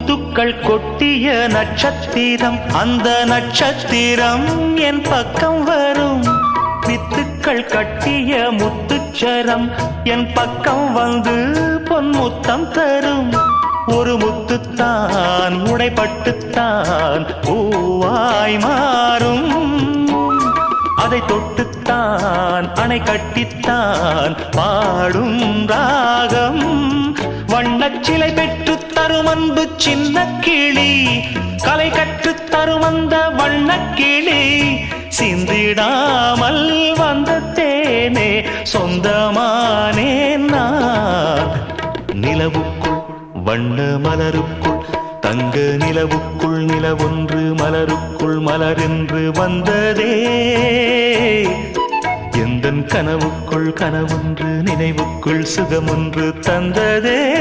முத்துக்கள் கொட்டிய நட்சத்திரம், அந்த நட்சத்திரம் என் பக்கம் வரும். வித்துக்கள் கட்டிய முத்துச்சரம் என் பக்கம் வந்து பொன்முத்தம் தரும். ஒரு முத்துத்தான் உடைப்பட்டுத்தான் பூவாய் மாறும். அதை தொட்டுத்தான் அணை கட்டித்தான் பாடும் ராகம். வண்ணச்சிலை பெற்று தரும் அன்பு சின்ன கிளி, கலை கற்றுத் தரும் அந்த வண்ணக்கிளி. சிந்திடாமல் வந்த தேனே சொந்தமானே நான். நிலவுக்குள் வண்ண மலருக்குள் தங்க நிலவுக்குள் நிலவொன்று மலருக்குள் மலரென்று வந்ததே. எந்தன் கனவுக்குள் கனவொன்று நினைவுக்குள் சுகமொன்று தந்ததே.